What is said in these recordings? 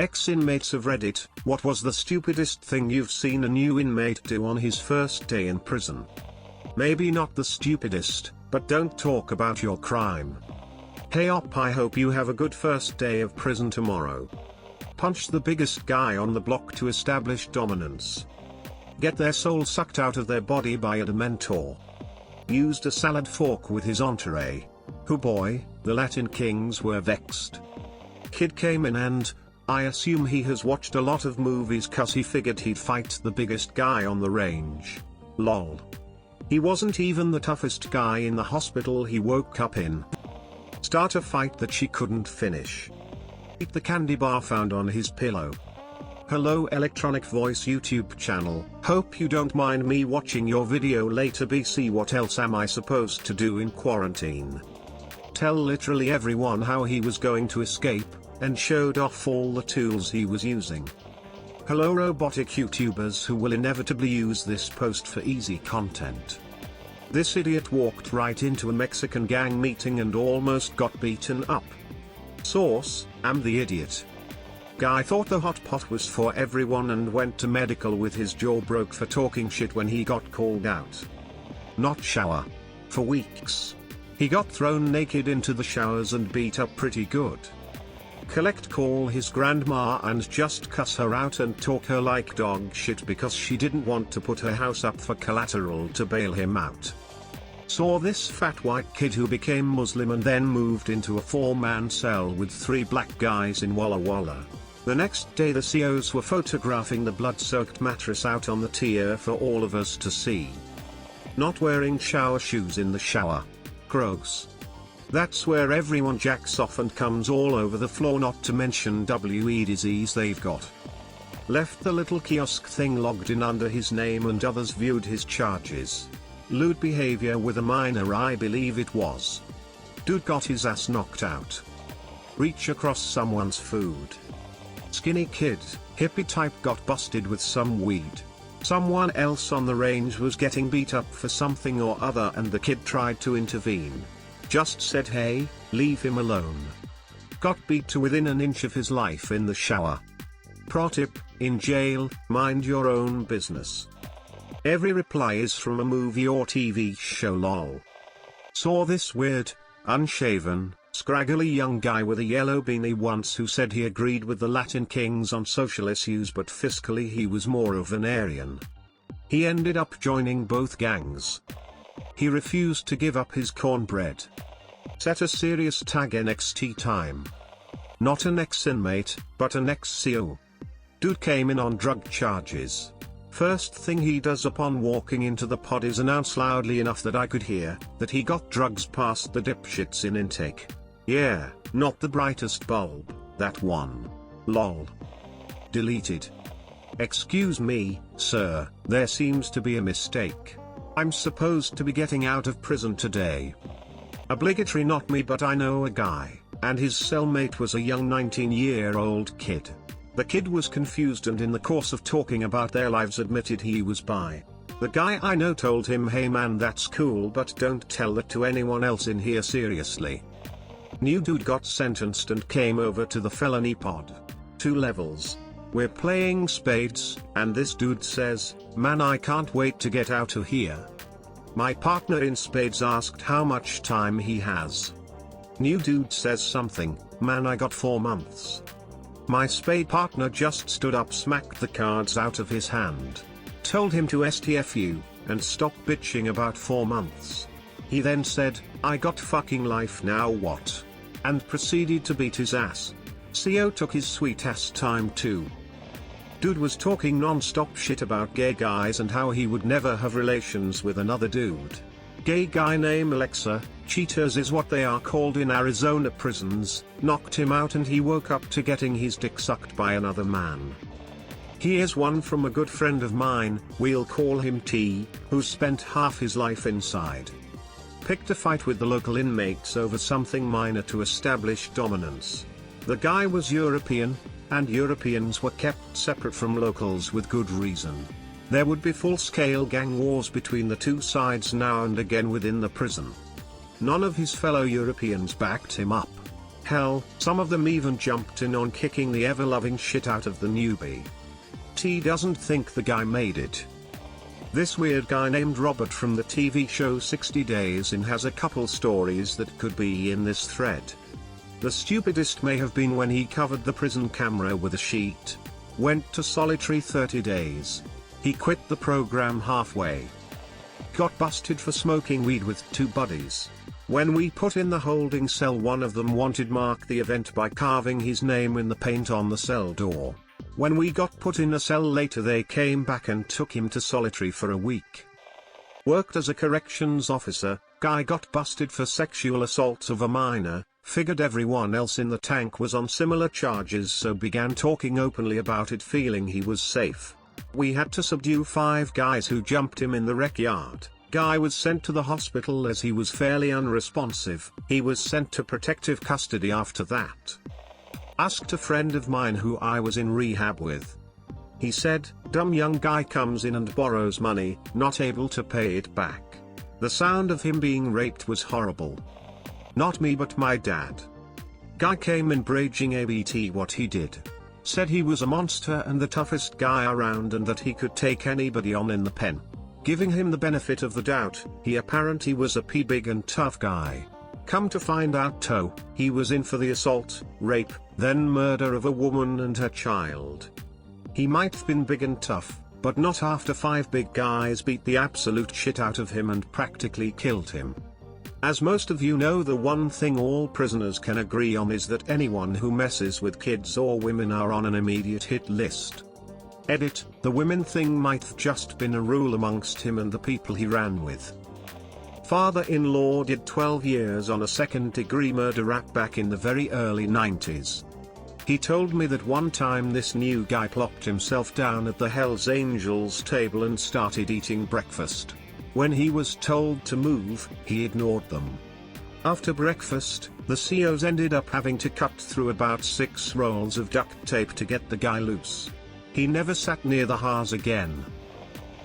Ex-Inmates of Reddit, what was the stupidest thing you've seen a new inmate do on his first day in prison? Maybe not the stupidest, but don't talk about your crime. Hey op, I hope you have a good first day of prison tomorrow. Punch the biggest guy on the block to establish dominance. Get their soul sucked out of their body by a dementor. Used a salad fork with his entree. Oh boy, the Latin kings were vexed. Kid came in and, I assume he has watched a lot of movies cause he figured he'd fight the biggest guy on the range. Lol. He wasn't even the toughest guy in the hospital he woke up in. Start a fight that she couldn't finish. Eat the candy bar found on his pillow. Hello electronic voice YouTube channel, hope you don't mind me watching your video later BC. What else am I supposed to do in quarantine? Tell literally everyone how he was going to escape, and showed off all the tools he was using. Hello robotic YouTubers who will inevitably use this post for easy content. This idiot walked right into a Mexican gang meeting and almost got beaten up. Source, I'm the idiot. Guy thought the hot pot was for everyone and went to medical with his jaw broke for talking shit when he got called out. Not shower. For weeks. He got thrown naked into the showers and beat up pretty good. Call his grandma and just cuss her out and talk her like dog shit because she didn't want to put her house up for collateral to bail him out. Saw this fat white kid who became Muslim and then moved into a 4-man cell with 3 black guys in Walla Walla. The next day the COs were photographing the blood-soaked mattress out on the tier for all of us to see. Not wearing shower shoes in the shower. Gross. That's where everyone jacks off and comes all over the floor, not to mention WE disease they've got. Left the little kiosk thing logged in under his name and others viewed his charges. Lewd behavior with a minor, I believe it was. Dude got his ass knocked out. Reach across someone's food. Skinny kid, hippie type got busted with some weed. Someone else on the range was getting beat up for something or other and the kid tried to intervene. Just said hey, leave him alone. Got beat to within an inch of his life in the shower. Pro tip, in jail, mind your own business. Every reply is from a movie or TV show lol. Saw this weird, unshaven, scraggly young guy with a yellow beanie once who said he agreed with the Latin kings on social issues but fiscally he was more of an Aryan. He ended up joining both gangs. He refused to give up his cornbread. Set a serious tag NXT time. Not an ex-inmate, but an ex-CO. Dude came in on drug charges. First thing he does upon walking into the pod is announce loudly enough that I could hear, that he got drugs past the dipshits in intake. Yeah, not the brightest bulb, that one. Lol. Deleted. Excuse me, sir, there seems to be a mistake. I'm supposed to be getting out of prison today. Obligatory not me, but I know a guy, and his cellmate was a young 19-year-old kid. The kid was confused and in the course of talking about their lives admitted he was bi. The guy I know told him, hey man, that's cool, but don't tell that to anyone else in here seriously. New dude got sentenced and came over to the felony pod. 2 levels. We're playing spades, and this dude says, man, I can't wait to get out of here. My partner in spades asked how much time he has. New dude says something, man, I got 4 months. My spade partner just stood up, smacked the cards out of his hand. Told him to STFU, and stop bitching about 4 months. He then said, I got fucking life now what? And proceeded to beat his ass. CO took his sweet ass time too. Dude was talking non-stop shit about gay guys and how he would never have relations with another dude. Gay guy name Alexa, cheaters is what they are called in Arizona prisons, knocked him out and he woke up to getting his dick sucked by another man. Here's one from a good friend of mine, we'll call him T, who spent half his life inside. Picked a fight with the local inmates over something minor to establish dominance. The guy was European, and Europeans were kept separate from locals with good reason. There would be full-scale gang wars between the two sides now and again within the prison. None of his fellow Europeans backed him up. Hell, some of them even jumped in on kicking the ever-loving shit out of the newbie. T doesn't think the guy made it. This weird guy named Robert from the TV show 60 Days In has a couple stories that could be in this thread. The stupidest may have been when he covered the prison camera with a sheet. Went to solitary 30 days. He quit the program halfway. Got busted for smoking weed with 2 buddies. When we put in the holding cell, one of them wanted mark the event by carving his name in the paint on the cell door. When we got put in a cell later, they came back and took him to solitary for a week. Worked as a corrections officer, guy got busted for sexual assault of a minor, figured everyone else in the tank was on similar charges, so began talking openly about it, feeling he was safe. We had to subdue 5 guys who jumped him in the rec yard. Guy was sent to the hospital as he was fairly unresponsive. He was sent to protective custody after that. Asked a friend of mine who I was in rehab with. He said, dumb young guy comes in and borrows money, not able to pay it back. The sound of him being raped was horrible. Not me but my dad. Guy came in raging ABT what he did. Said he was a monster and the toughest guy around and that he could take anybody on in the pen. Giving him the benefit of the doubt, he apparently was a big and tough guy. Come to find out he was in for the assault, rape, then murder of a woman and her child. He might've been big and tough, but not after 5 big guys beat the absolute shit out of him and practically killed him. As most of you know, the one thing all prisoners can agree on is that anyone who messes with kids or women are on an immediate hit list. Edit, the women thing might've just been a rule amongst him and the people he ran with. Father-in-law did 12 years on a second-degree murder rap back in the very early 90s. He told me that one time this new guy plopped himself down at the Hells Angels table and started eating breakfast. When he was told to move, he ignored them. After breakfast, the COs ended up having to cut through about 6 rolls of duct tape to get the guy loose. He never sat near the Haas again.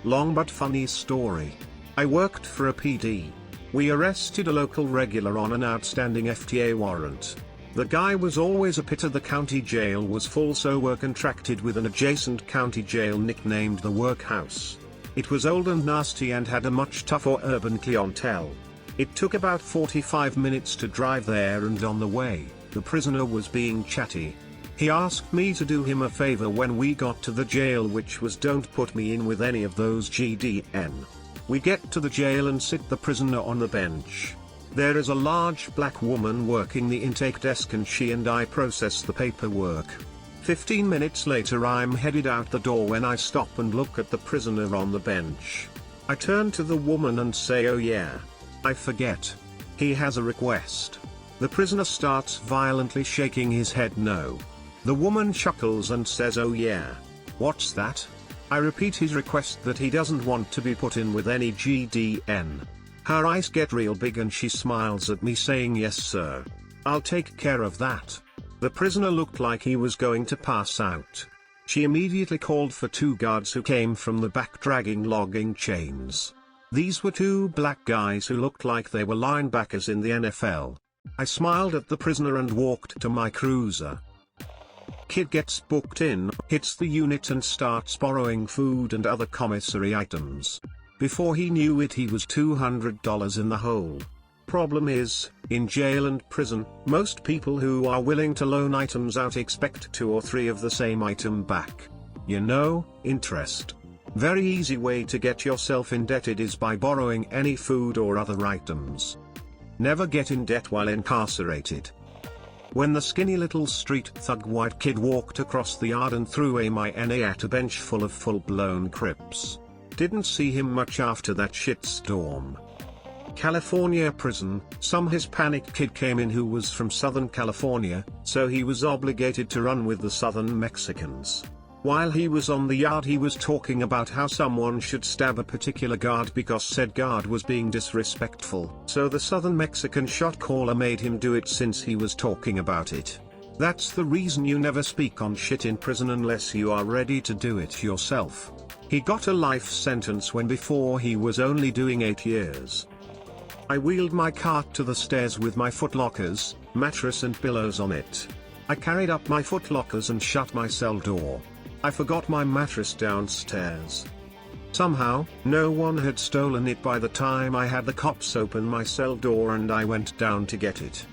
Long but funny story. I worked for a PD. We arrested a local regular on an outstanding FTA warrant. The guy was always a pitter. The county jail was full, so were contracted with an adjacent county jail nicknamed the Workhouse. It was old and nasty and had a much tougher urban clientele. It took about 45 minutes to drive there, and on the way, the prisoner was being chatty. He asked me to do him a favor when we got to the jail, which was don't put me in with any of those GDN. We get to the jail and sit the prisoner on the bench. There is a large black woman working the intake desk and she and I process the paperwork. 15 minutes later I'm headed out the door when I stop and look at the prisoner on the bench. I turn to the woman and say, "Oh yeah. I forget. He has a request." The prisoner starts violently shaking his head no. The woman chuckles and says, "Oh yeah. What's that?" I repeat his request that he doesn't want to be put in with any GDN. Her eyes get real big and she smiles at me saying, "Yes sir. I'll take care of that." The prisoner looked like he was going to pass out. She immediately called for 2 guards who came from the back dragging logging chains. These were 2 black guys who looked like they were linebackers in the NFL. I smiled at the prisoner and walked to my cruiser. Kid gets booked in, hits the unit and starts borrowing food and other commissary items. Before he knew it, he was $200 in the hole. Problem is, in jail and prison, most people who are willing to loan items out expect 2 or 3 of the same item back. You know, interest. Very easy way to get yourself indebted is by borrowing any food or other items. Never get in debt while incarcerated. When the skinny little street thug white kid walked across the yard and threw a wana at a bench full of full-blown Crips. Didn't see him much after that shitstorm. California prison, some Hispanic kid came in who was from Southern California, so he was obligated to run with the Southern Mexicans. While he was on the yard, he was talking about how someone should stab a particular guard because said guard was being disrespectful. So the Southern Mexican shot caller made him do it since he was talking about it. That's the reason you never speak on shit in prison unless you are ready to do it yourself. He got a life sentence when before he was only doing 8 years. I wheeled my cart to the stairs with my footlockers, mattress and pillows on it. I carried up my footlockers and shut my cell door. I forgot my mattress downstairs. Somehow, no one had stolen it by the time I had the cops open my cell door and I went down to get it.